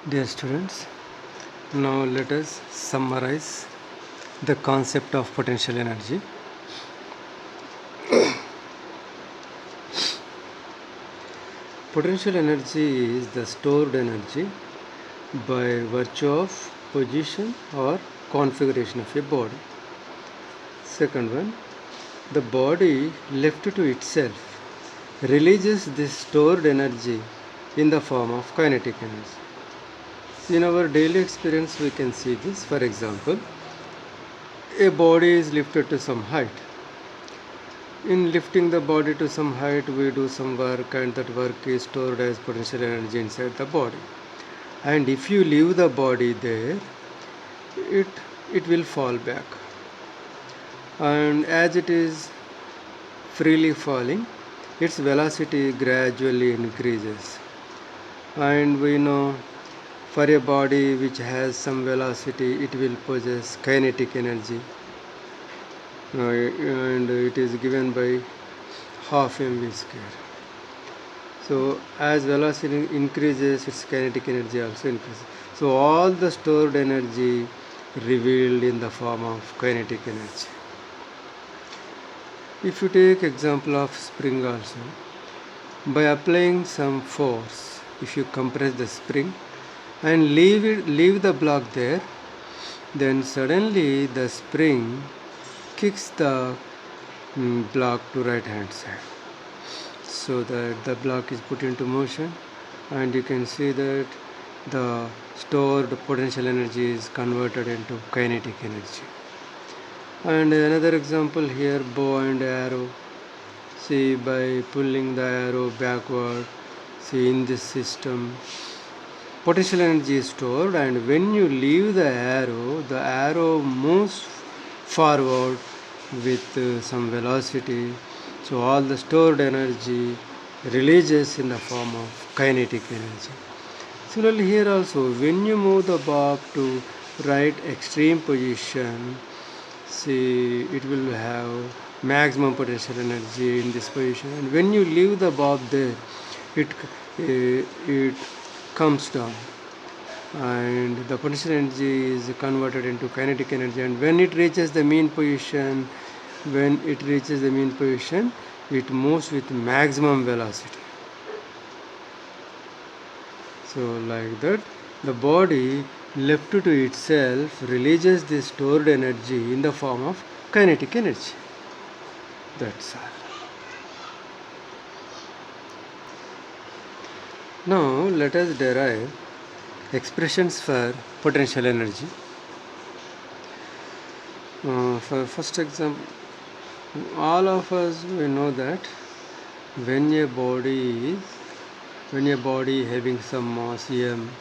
Dear students, now let us summarize the concept of potential energy. Potential energy is the stored energy by virtue of position or configuration of a body. Second one, the body left to itself releases this stored energy in the form of kinetic energy. In our daily experience we can see this. For example, a body is lifted to some height. In lifting the body to some height, we do some work, and that work is stored as potential energy inside the body. And if you leave the body there, it will fall back. And as it is freely falling, its velocity gradually increases. And we know for a body which has some velocity, it will possess kinetic energy. And it is given by half mv square. So as velocity increases, its kinetic energy also increases. So all the stored energy revealed in the form of kinetic energy. If you take example of spring also, by applying some force, if you compress the spring and leave the block there, then suddenly the spring kicks the block to right hand side, so that the block is put into motion, and you can see that the stored potential energy is converted into kinetic energy. And another example here, bow and arrow. See, by pulling the arrow backward, see, in this system potential energy is stored, and when you leave the arrow moves forward with some velocity. So all the stored energy releases in the form of kinetic energy. Similarly here also, when you move the bob to right extreme position, see, it will have maximum potential energy in this position, and when you leave the bob there, it comes down, and the potential energy is converted into kinetic energy. And when it reaches the mean position, it moves with maximum velocity. So like that, the body left to itself releases this stored energy in the form of kinetic energy. That's all. Now let us derive expressions for potential energy. For first example, all of us we know that when a body having some mass m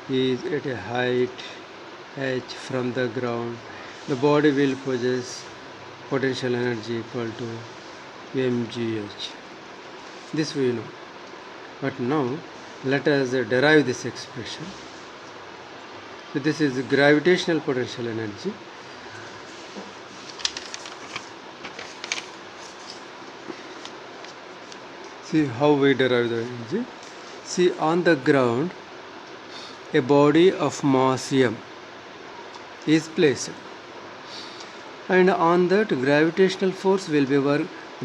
is at a height h from the ground, the body will possess potential energy equal to mgh. This we know. But now let us derive this expression. So this is gravitational potential energy. See how we derive the energy. See, on the ground, a body of mass m is placed, and on that gravitational force will be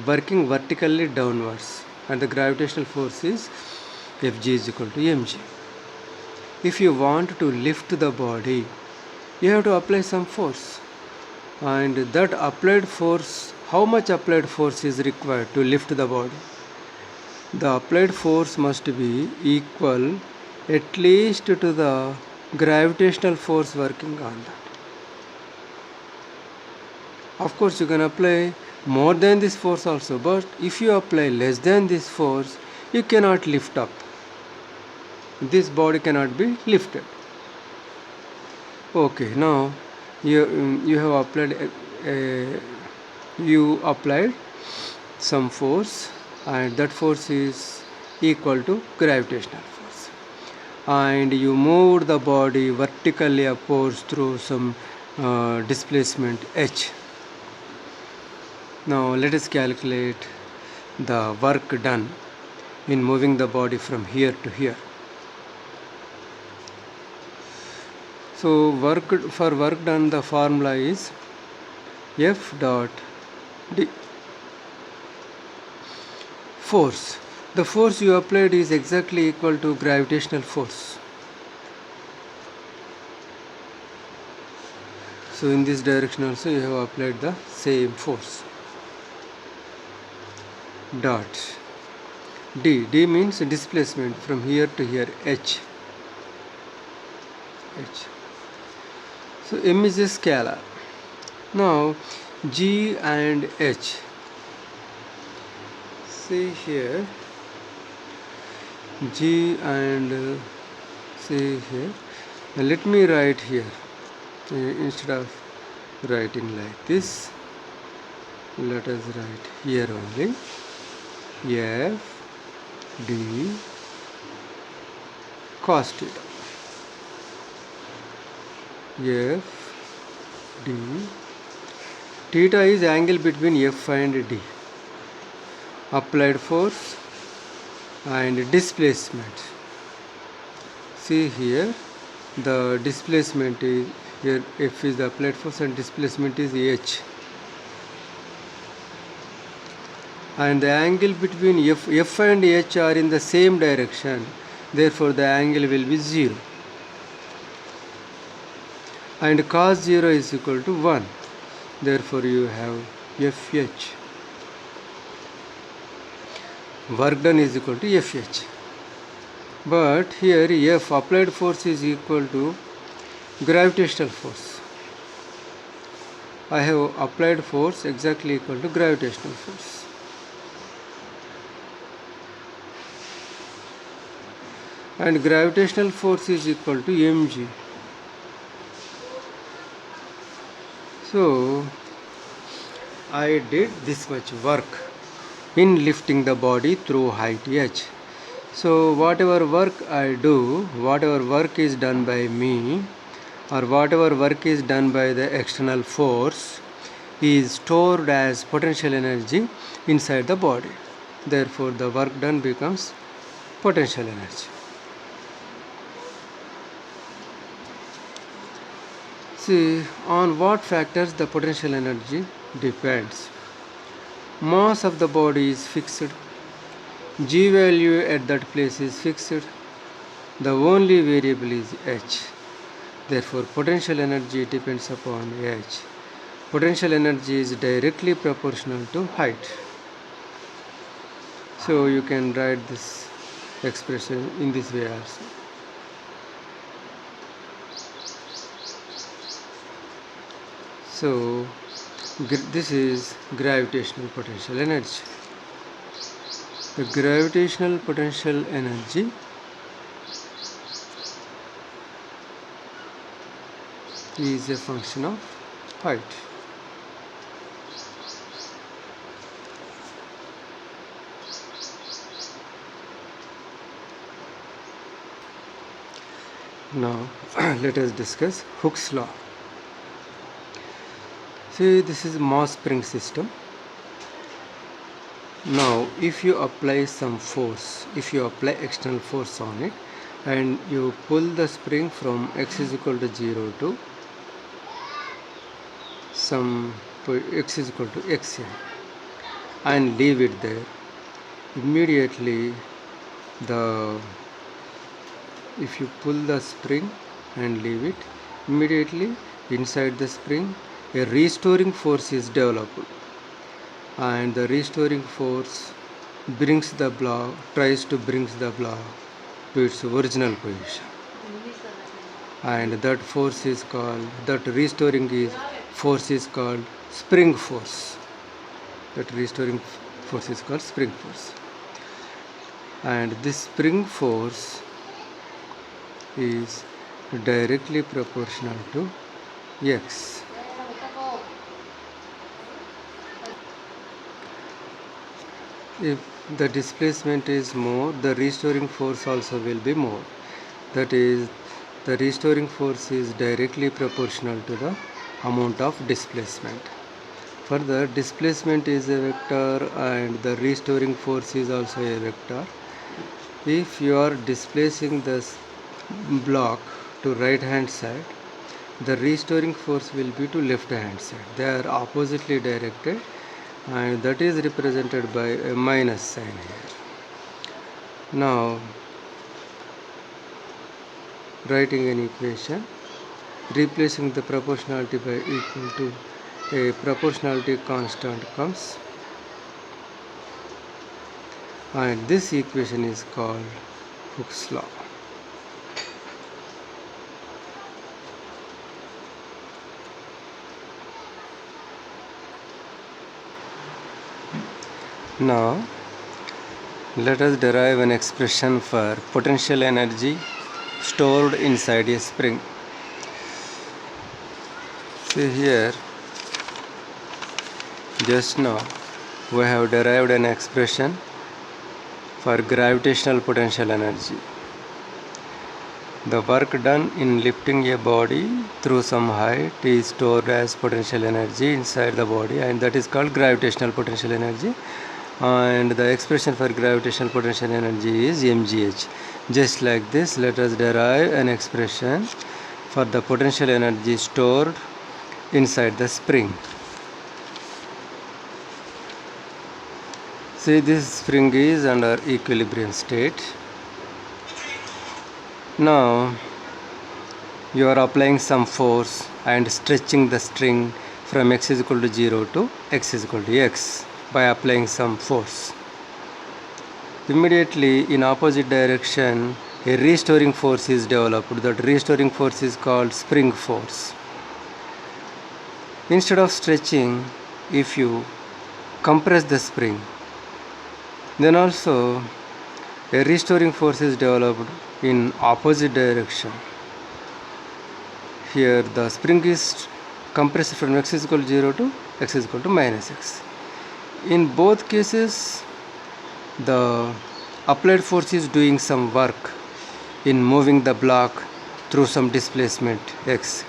working vertically downwards, and the gravitational force is Fg is equal to mg. If you want to lift the body, you have to apply some force, and that applied force, how much applied force is required to lift the body? The applied force must be equal at least to the gravitational force working on that. Of course, you can apply more than this force also, but if you apply less than this force, you cannot lift up. This body cannot be lifted. Okay, now you have applied some force, and that force is equal to gravitational force, and you moved the body vertically upwards through some displacement h. Now let us calculate the work done in moving the body from here to here. So for work done, the formula is F dot D. Force. The force you applied is exactly equal to gravitational force. So in this direction also you have applied the same force. Dot D. D means displacement from here to here, H. So M is a scalar. Now G and H. See here, G and see here. Now let me write here. Instead of writing like this, let us write here only F D cos theta. F D. Theta is angle between F and D. Applied force and displacement. See here, the displacement is here, F is the applied force and displacement is H. And the angle between F and H are in the same direction, therefore the angle will be 0. And cos 0 is equal to 1, therefore you have FH. Work done is equal to FH. But here F, applied force, is equal to gravitational force. I have applied force exactly equal to gravitational force. And gravitational force is equal to mg. So I did this much work in lifting the body through height h. So whatever work I do, whatever work is done by me, or whatever work is done by the external force, is stored as potential energy inside the body. Therefore the work done becomes potential energy. See, on what factors the potential energy depends. Mass of the body is fixed. G value at that place is fixed. The only variable is H. Therefore, potential energy depends upon H. Potential energy is directly proportional to height. So you can write this expression in this way also. So this is gravitational potential energy. The gravitational potential energy is a function of height. Now let us discuss Hooke's law. See, this is mass spring system. Now if you apply some force, if you apply external force on it and you pull the spring from x is equal to 0 to some x is equal to xn and leave it there, immediately if you pull the spring and leave it, immediately inside the spring a restoring force is developed, and the restoring force brings the block, tries to bring the block to its original position, and that force is called, that restoring force is called spring force. That restoring force is called spring force, and this spring force is directly proportional to x. If the displacement is more, the restoring force also will be more. That is, the restoring force is directly proportional to the amount of displacement. Further, displacement is a vector and the restoring force is also a vector. If you are displacing this block to right hand side, the restoring force will be to left hand side. They are oppositely directed, and that is represented by a minus sign here. Now writing an equation, replacing the proportionality by equal to a proportionality constant comes, and this equation is called Hooke's law. Now let us derive an expression for potential energy stored inside a spring. See here, just now we have derived an expression for gravitational potential energy. The work done in lifting a body through some height is stored as potential energy inside the body, and that is called gravitational potential energy. And the expression for gravitational potential energy is mgh. Just like this, let us derive an expression for the potential energy stored inside the spring. See, this spring is under equilibrium state. Now you are applying some force and stretching the string from x is equal to 0 to x is equal to x by applying some force. Immediately in opposite direction, a restoring force is developed. That restoring force is called spring force. Instead of stretching, if you compress the spring, then also a restoring force is developed in opposite direction. Here the spring is compressed from x is equal to 0 to x is equal to minus x. In both cases, the applied force is doing some work in moving the block through some displacement x,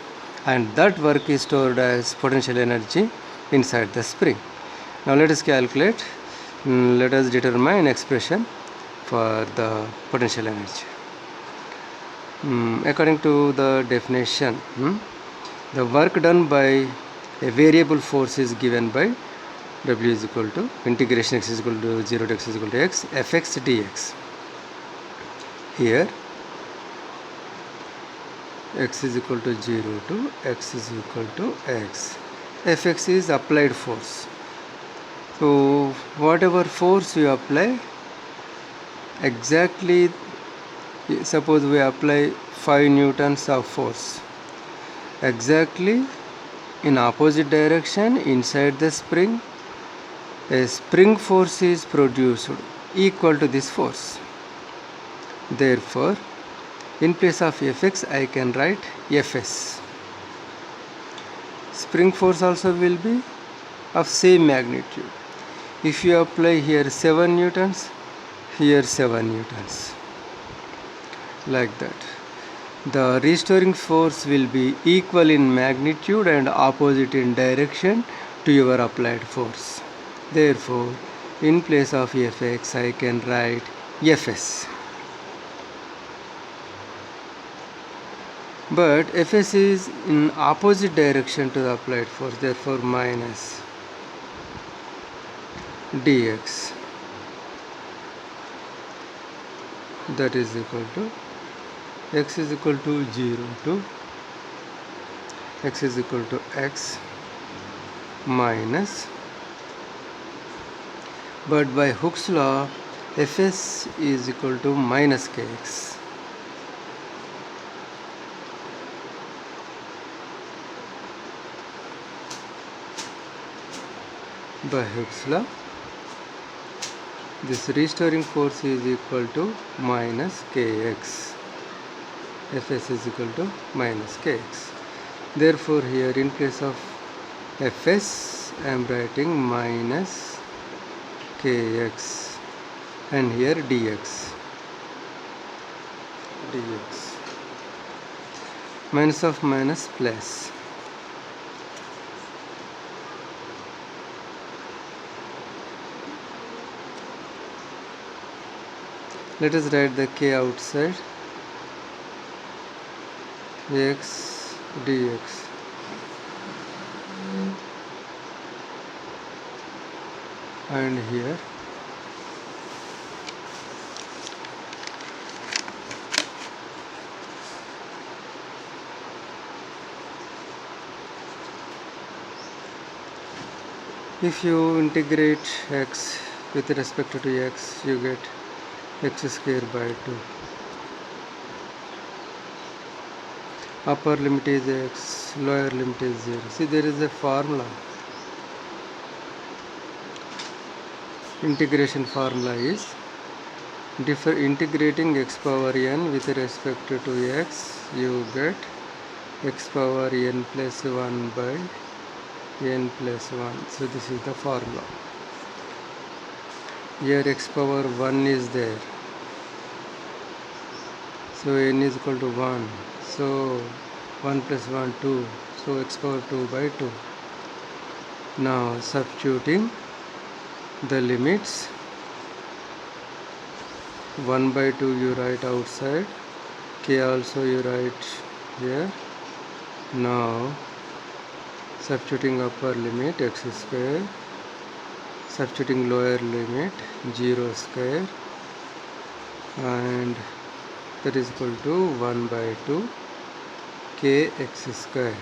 and that work is stored as potential energy inside the spring. Now let us calculate, let us determine an expression for the potential energy. According to the definition, the work done by a variable force is given by W is equal to integration x is equal to 0 to x is equal to x fx dx. Here x is equal to 0 to x is equal to x. Fx is applied force. So whatever force you apply, exactly, suppose we apply 5 newtons of force, exactly in opposite direction inside the spring, a spring force is produced equal to this force. Therefore, in place of Fx, I can write Fs. Spring force also will be of same magnitude. If you apply here 7 newtons, here 7 newtons, like that. The restoring force will be equal in magnitude and opposite in direction to your applied force. Therefore, in place of Fx, I can write Fs. But Fs is in opposite direction to the applied force, therefore minus dx, that is equal to x is equal to 0 to x is equal to x minus, but by Hooke's law, Fs is equal to minus kx. By Hooke's law, this restoring force is equal to minus kx. Fs is equal to minus kx. Therefore, here in place of Fs, I am writing minus kx, and here dx. Minus of minus plus. Let us write the k outside. X dx. And here if you integrate x with respect to x, you get x square by 2. Upper limit is x, lower limit is 0. See, there is a formula. Integration formula is integrating x power n with respect to x, you get x power n plus 1 by n plus 1. So this is the formula. Here x power 1 is there. So n is equal to 1. So 1 plus 1, 2. So x power 2 by 2. Now substituting the limits, 1 by 2 you write outside, k also you write here. Now substituting upper limit x square, substituting lower limit 0 square, and that is equal to 1 by 2 kx square.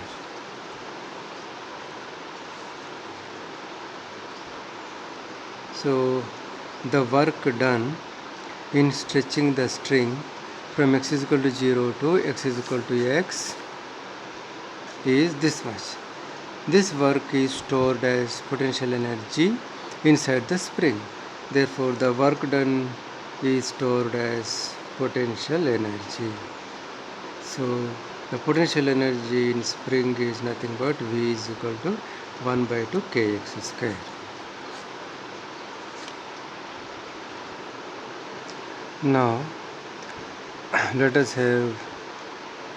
So the work done in stretching the string from x is equal to 0 to x is equal to x is this much. This work is stored as potential energy inside the spring. Therefore, the work done is stored as potential energy. So, the potential energy in spring is nothing but V is equal to 1 by 2 kx square. Now, let us have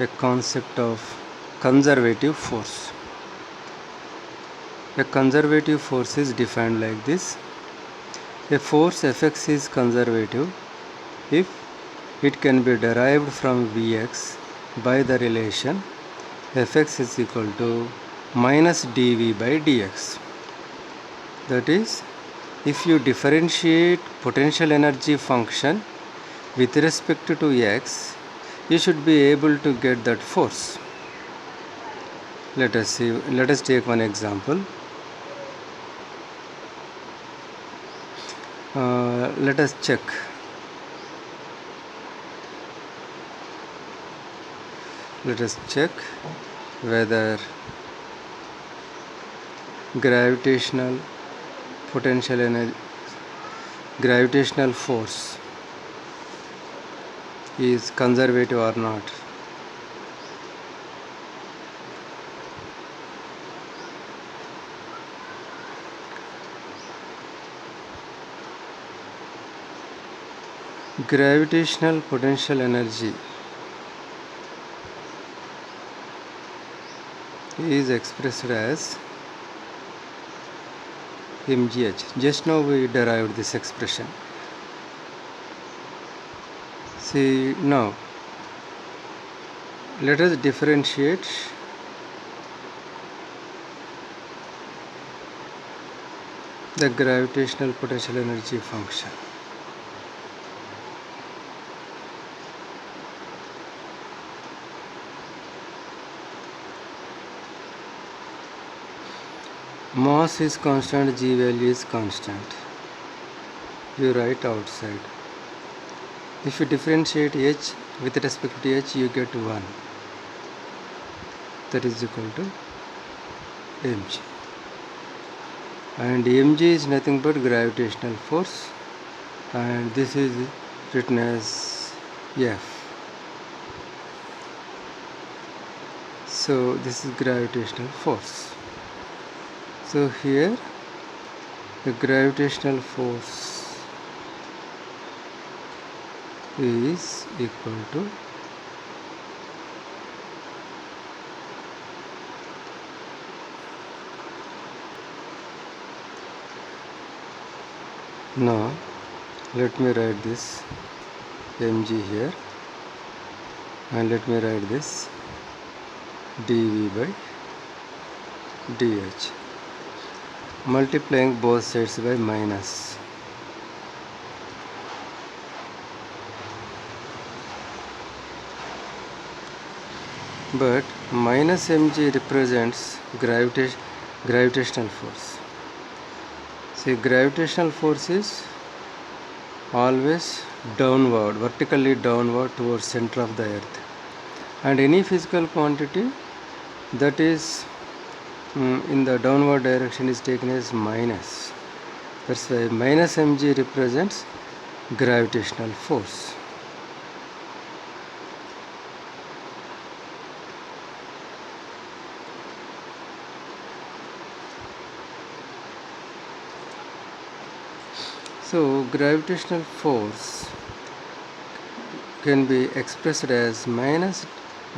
a concept of conservative force. A conservative force is defined like this. A force Fx is conservative if it can be derived from Vx by the relation Fx is equal to minus dV by dx. That is, if you differentiate potential energy function with respect to x, you should be able to get that force. Let us take one example. Let us check. Let us check whether gravitational potential energy, gravitational force is conservative or not. Gravitational potential energy is expressed as mgh. Just now we derived this expression. See, now let us differentiate the gravitational potential energy function. Mass is constant, g value is constant. You write outside. If you differentiate h with respect to h, you get 1. That is equal to mg. And mg is nothing but gravitational force, and this is written as F. So this is gravitational force. So here the gravitational force is equal to now let me write this mg here, and let me write this dV by dH, multiplying both sides by minus. But minus mg represents gravitational force. See, gravitational force is always downward, vertically downward towards center of the earth, and any physical quantity that is in the downward direction is taken as minus. That's why minus mg represents gravitational force. So gravitational force can be expressed as minus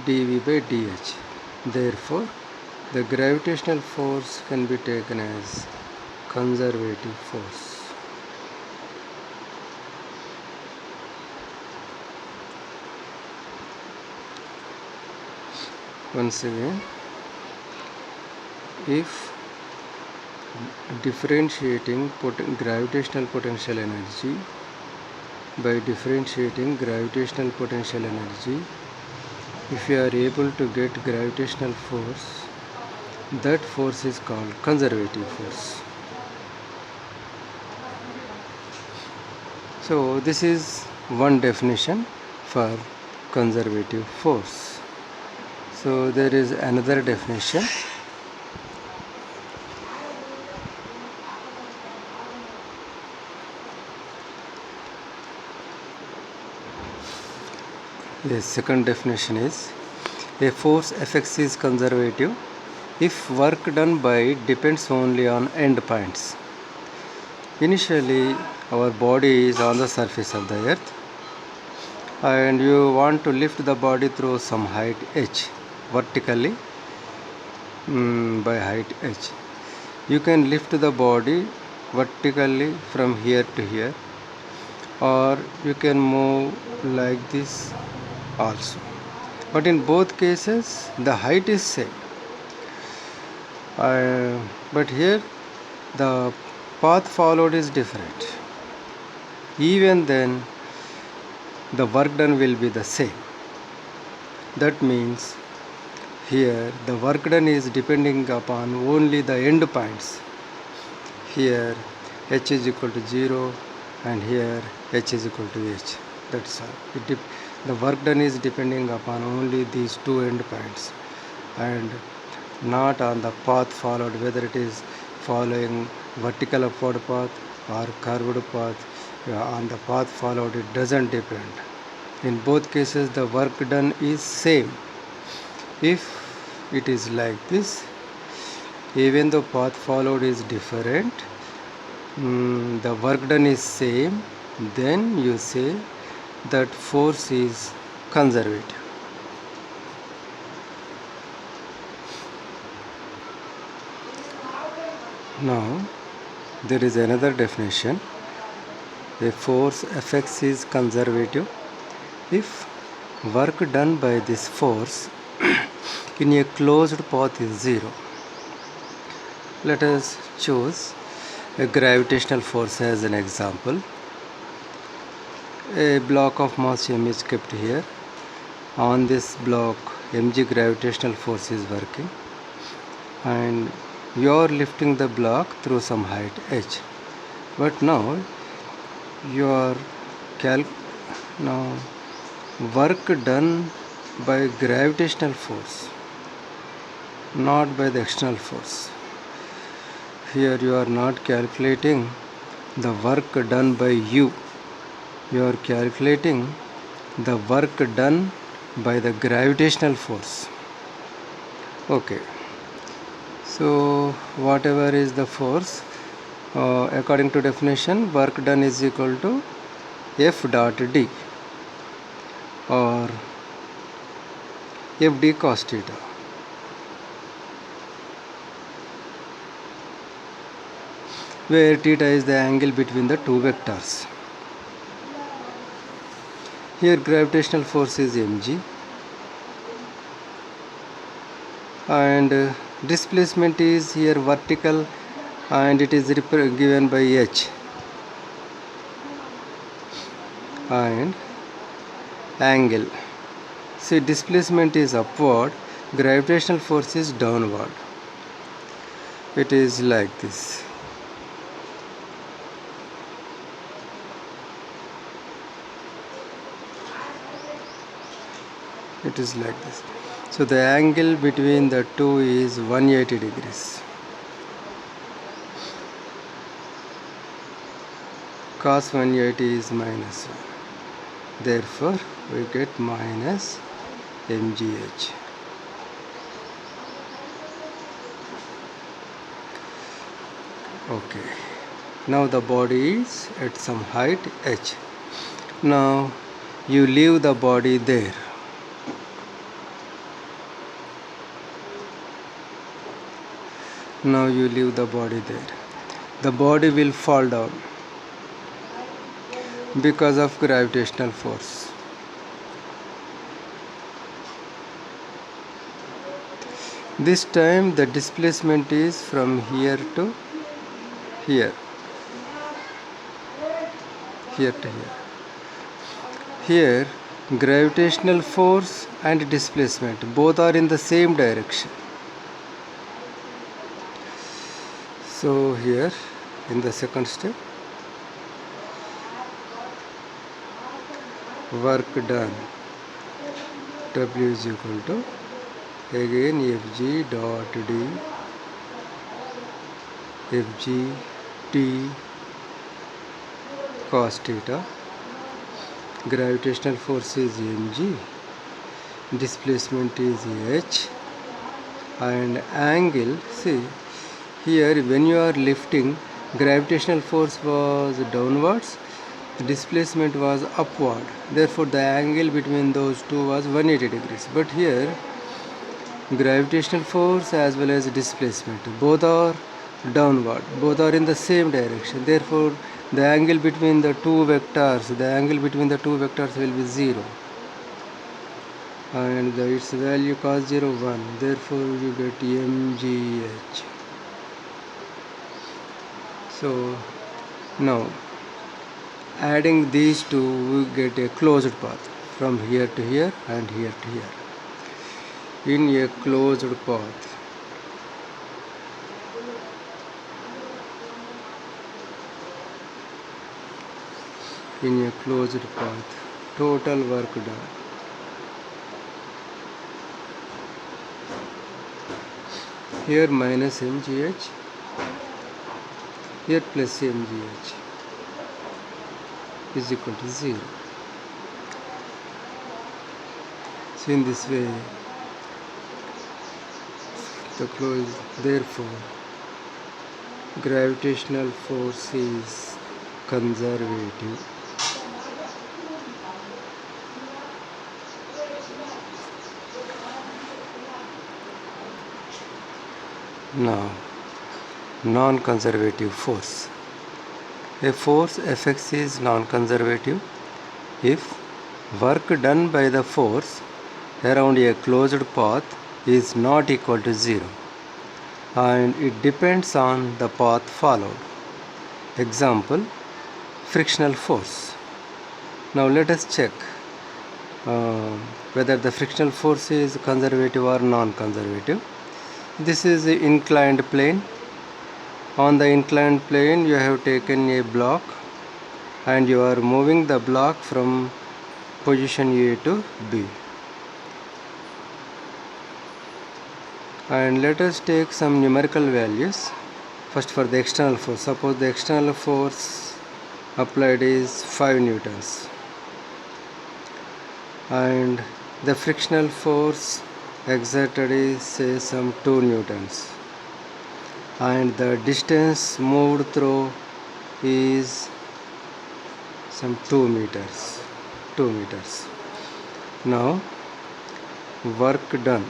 dV by dH. Therefore, the gravitational force can be taken as conservative force. Once again, if differentiating gravitational potential energy by differentiating gravitational potential energy, if you are able to get gravitational force, that force is called conservative force. So this is one definition for conservative force. So there is another definition. The second definition is a force Fx is conservative if work done by it depends only on end points. Initially, our body is on the surface of the earth and you want to lift the body through some height h vertically by height h. You can lift the body vertically from here to here, or you can move like this also, but in both cases the height is same. But here the path followed is different. Even then the work done will be the same. That means here the work done is depending upon only the end points. Here h is equal to 0 and here h is equal to h. That's all. The work done is depending upon only these two end points and not on the path followed, whether it is following vertical upward path or curved path. On the path followed, it doesn't depend. In both cases the work done is same. If it is like this, even though path followed is different, the work done is same, then you say that force is conservative. Now there is another definition. A force Fx is conservative if work done by this force in a closed path is 0. Let us choose a gravitational force as an example. A block of mass m is kept here. On this block mg gravitational force is working and you are lifting the block through some height h. But now your work done by gravitational force, not by the external force. Here you are not calculating the work done by you. You are calculating the work done by the gravitational force. Okay. So whatever is the force, according to definition, work done is equal to F dot D or F D cos theta. Where theta is the angle between the two vectors. Here gravitational force is mg and displacement is here vertical, and it is given by h, and angle. See, displacement is upward, gravitational force is downward. It is like this. It is like this. So the angle between the two is 180 degrees. Cos 180 is minus 1. Therefore, we get minus mgh. Okay. Now the body is at some height h. Now you leave the body there. Now you leave the body there. The body will fall down because of gravitational force. This time the displacement is from here to here. Here to here. Here gravitational force and displacement both are in the same direction. So here in the second step, work done, W is equal to again Fg dot d, Fg t cos theta, gravitational force is mg, displacement is h, and angle, see here when you are lifting, gravitational force was downwards, displacement was upward, therefore the angle between those two was 180 degrees. But here gravitational force as well as displacement both are downward, both are in the same direction, therefore the angle between the two vectors will be 0, and its value cos 0 1, therefore you get mgh. So now adding these two, we get a closed path from here to here and here to here. In a closed path, total work done. Here minus mgh, here plus mgh is equal to 0. So in this way the close, therefore gravitational force is conservative. Now non-conservative force. A force Fx is non-conservative if work done by the force around a closed path is not equal to 0, and it depends on the path followed. Example, frictional force. Now let us check whether the frictional force is conservative or non-conservative. This is the inclined plane. On the inclined plane you have taken a block and you are moving the block from position A to B. And let us take some numerical values. First, for the external force, suppose the external force applied is 5 newtons and the frictional force exerted is say some 2 newtons, and the distance moved through is some 2 meters. Now work done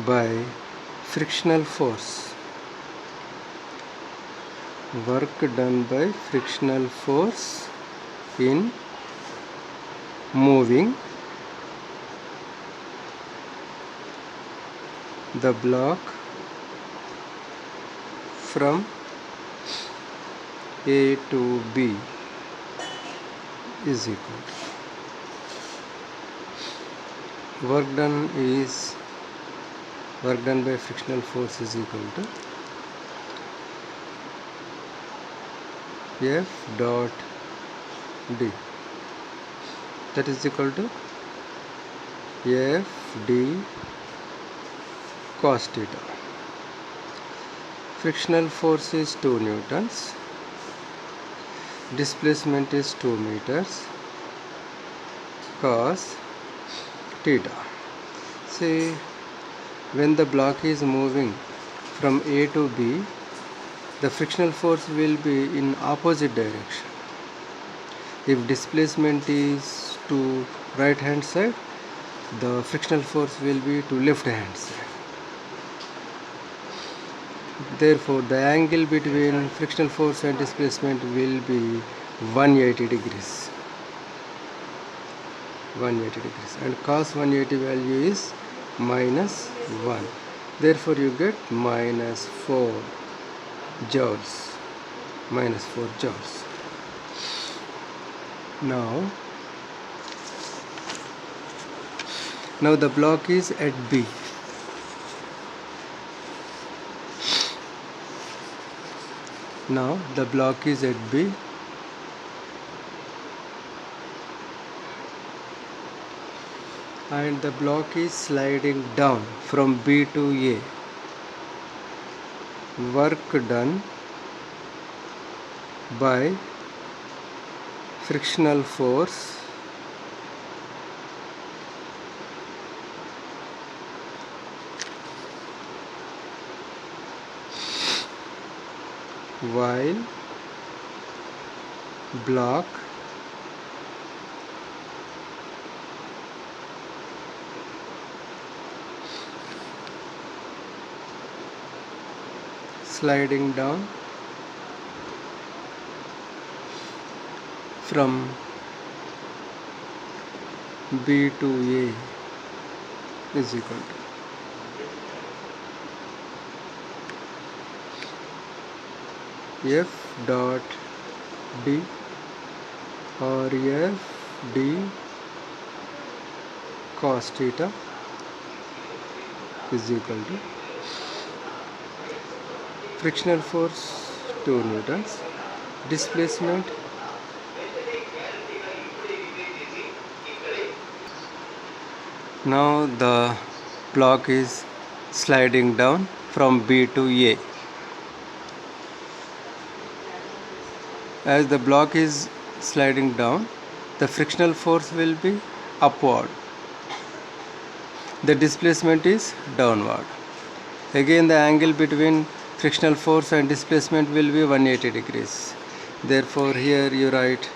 by frictional force, in moving the block from A to B is equal to work done by frictional force is equal to F dot D, that is equal to F D cos theta. Frictional force is 2 newtons, displacement is 2 meters, cos theta. See, when the block is moving from A to B, the frictional force will be in opposite direction. If displacement is to right hand side, the frictional force will be to left hand side. Therefore, the angle between frictional force and displacement will be 180 degrees. 180 degrees, and cos 180 value is minus 1. Therefore, you get minus 4 joules. Minus 4 joules. Now the block is at B. Now the block is at B. And the block is sliding down from B to A. Work done by frictional force while block sliding down from B to A is equal to F dot D or F D cos theta is equal to frictional force 2 newtons, displacement now the block is sliding down from B to A. As the block is sliding down, the frictional force will be upward. The displacement is downward. Again, the angle between frictional force and displacement will be 180 degrees. Therefore, here you write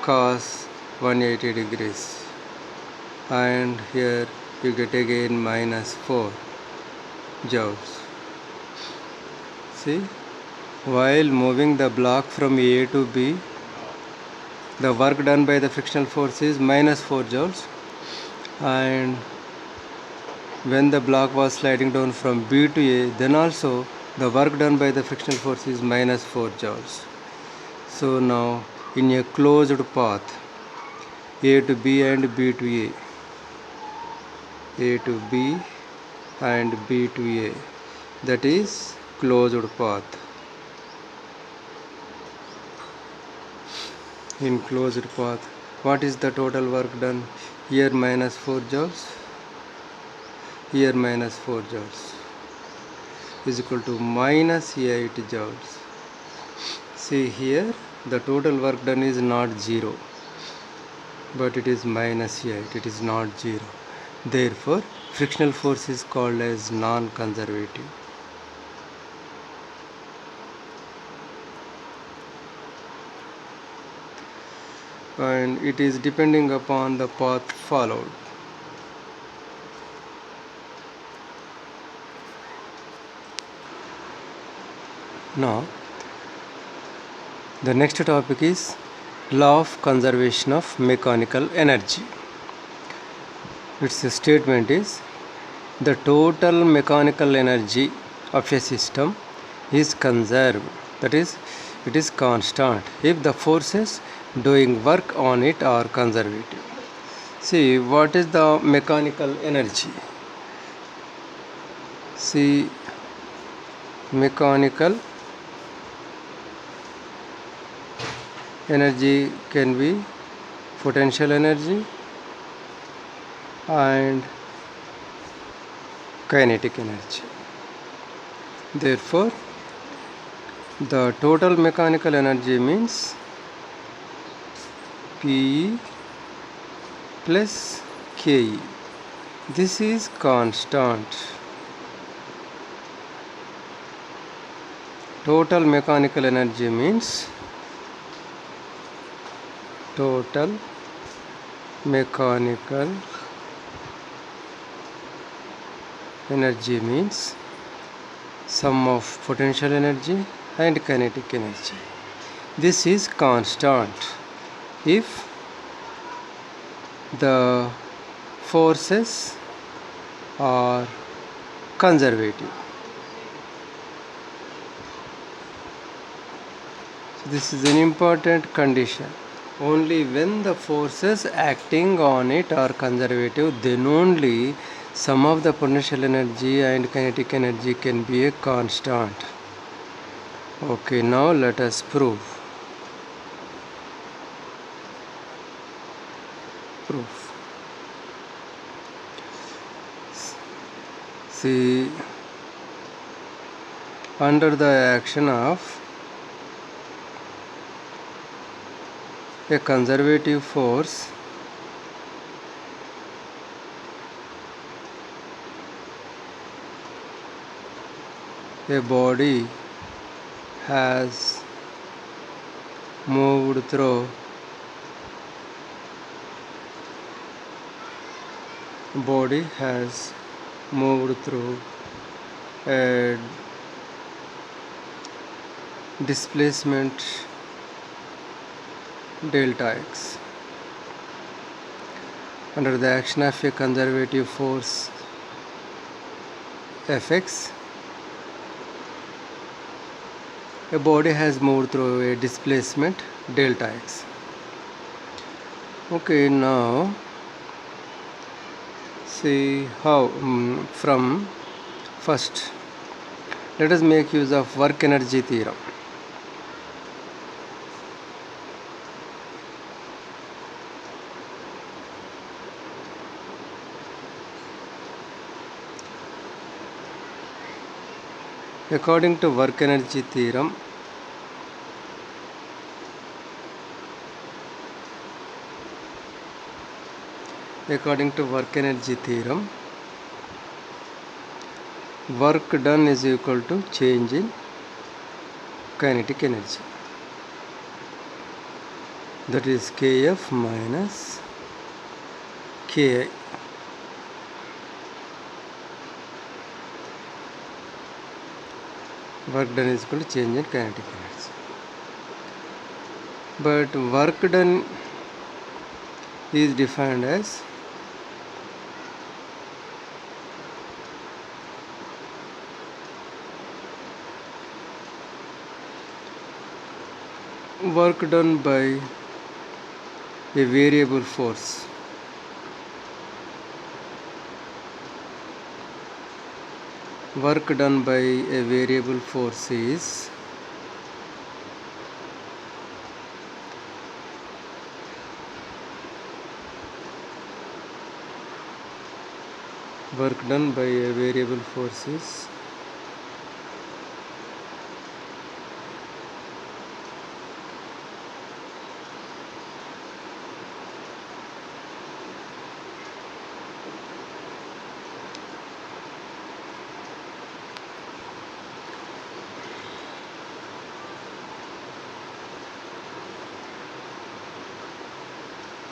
cos 180 degrees. And here you get again minus 4 joules. See? While moving the block from A to B, the work done by the frictional force is minus 4 joules, and when the block was sliding down from B to A, then also the work done by the frictional force is minus 4 joules. So now in a closed path, A to B and B to A to B and B to A, that is closed path. In closed path, what is the total work done? Here minus 4 joules, here minus 4 joules is equal to minus 8 joules. See here, the total work done is not 0, but it is minus 8, it is not 0. Therefore, frictional force is called as non-conservative. And it is depending upon the path followed. Now, the next topic is law of conservation of mechanical energy. Its statement is, the total mechanical energy of a system is conserved, that is, it is constant if the forces doing work on it are conservative. See, what is the mechanical energy? See, mechanical energy can be potential energy and kinetic energy. Therefore, the total mechanical energy means Pe plus Ke. This is constant. Total mechanical energy means total mechanical energy means sum of potential energy and kinetic energy. This is constant if the forces are conservative. So this is an important condition. Only when the forces acting on it are conservative, then only sum of the potential energy and kinetic energy can be a constant. Okay, now let us prove. See, under the action of a conservative force, a body has moved through a displacement delta x. Under the action of a conservative force Fx, a body has moved through a displacement delta x. Okay, now see how from first let us make use of work energy theorem. According to work energy theorem, work done is equal to change in kinetic energy, that is Kf minus Ki. Work done is equal to change in kinetic energy. But work done is defined as work done by a variable force. Work done by a variable force is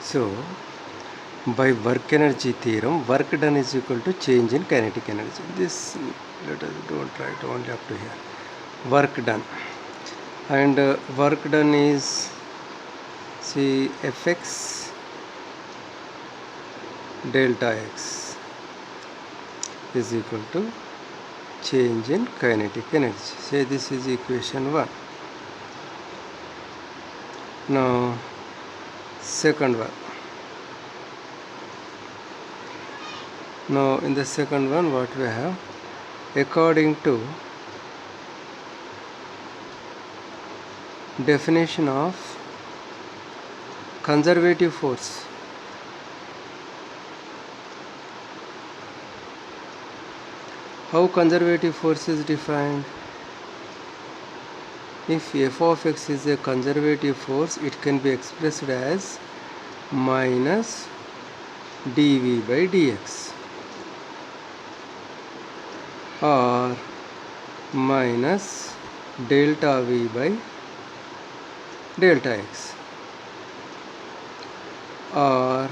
so by work energy theorem, work done is equal to change in kinetic energy. This let us don't write only up to here. Work done, and work done is see Fx delta x. is equal to change in kinetic energy. Say this is equation 1. Now second one. Now in the second one what we have, according to definition of conservative force, how conservative force is defined? If f of x is a conservative force, it can be expressed as minus dv by dx or minus delta v by delta x or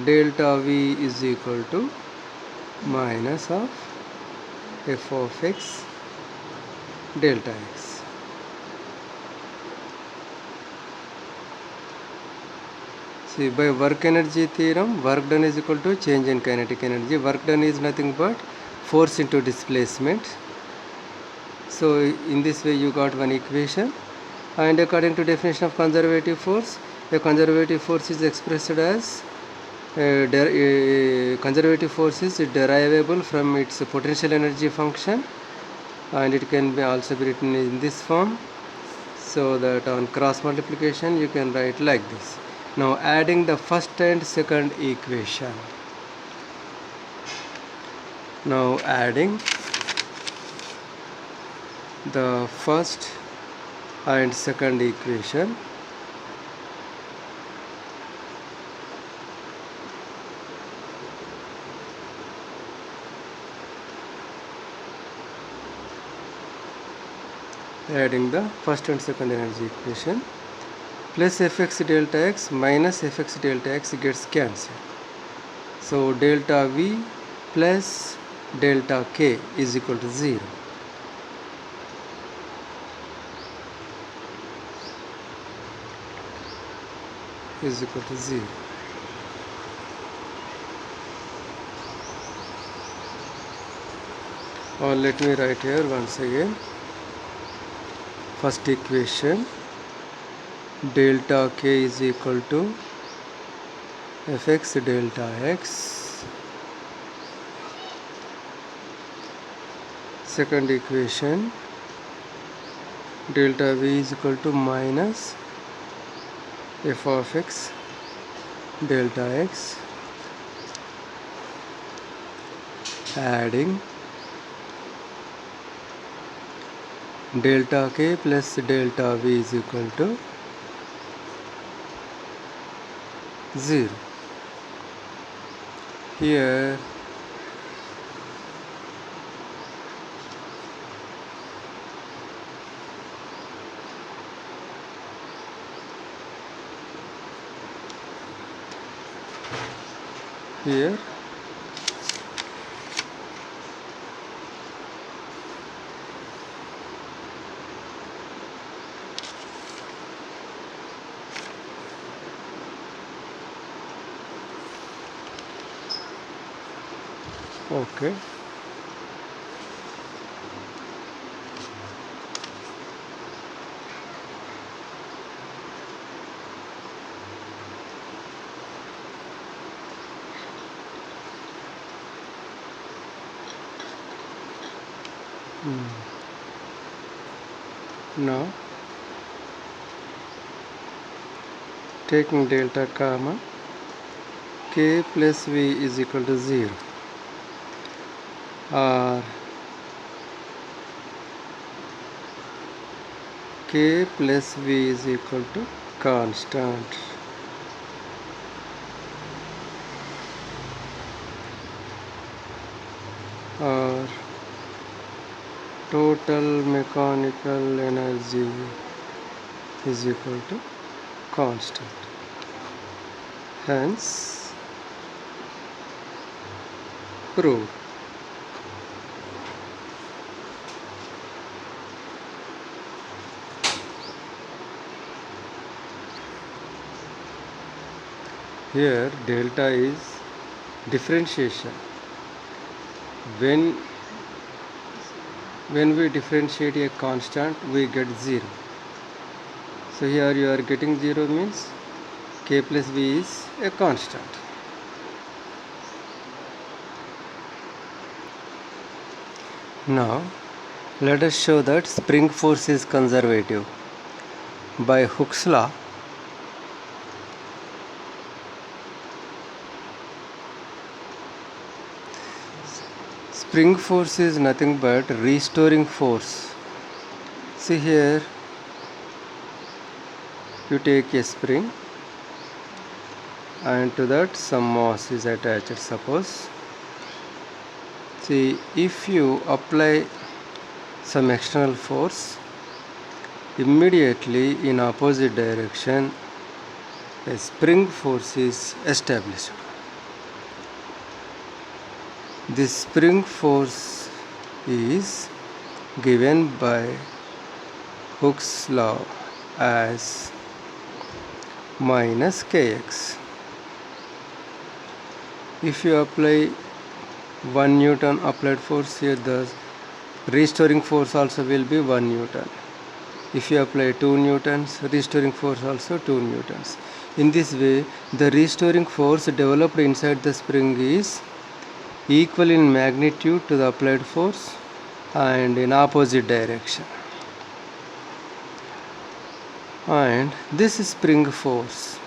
delta v is equal to minus of f of x delta x. See, by work energy theorem, work done is equal to change in kinetic energy. Work done is nothing but force into displacement. So in this way you got one equation, and according to definition of conservative force, a conservative force is expressed as conservative force is derivable from its potential energy function, and it can be also be written in this form, so that on cross multiplication you can write like this. Now adding the first and second equation. Now adding the first and second equation. Adding the first and second energy equation, plus fx delta x minus fx delta x gets cancelled. So delta v plus delta k is equal to 0. Is equal to 0. Or let me write here once again. First equation, delta k is equal to fx delta x. Second equation, delta v is equal to minus f of x delta x, adding delta k plus delta v is equal to 0. Here okay. Now taking delta comma k plus v is equal to 0, or k plus v is equal to constant, or total mechanical energy is equal to constant. Hence proved. Here delta is differentiation. when we differentiate a constant, we get 0. So here you are getting 0 means k plus v is a constant. Now let us show that spring force is conservative. By Hooke's law, spring force is nothing but restoring force. See here, you take a spring and to that some mass is attached. Suppose, see, if you apply some external force, immediately in opposite direction a spring force is established. This spring force is given by Hooke's law as minus kx. If you apply 1 Newton applied force here, the restoring force also will be 1 Newton. If you apply 2 Newtons, restoring force also 2 Newtons. In this way, the restoring force developed inside the spring is equal in magnitude to the applied force and in opposite direction. And this spring force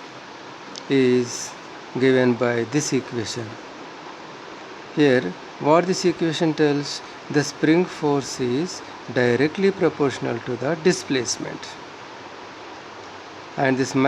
is given by this equation. Here, what this equation tells, the spring force is directly proportional to the displacement. And this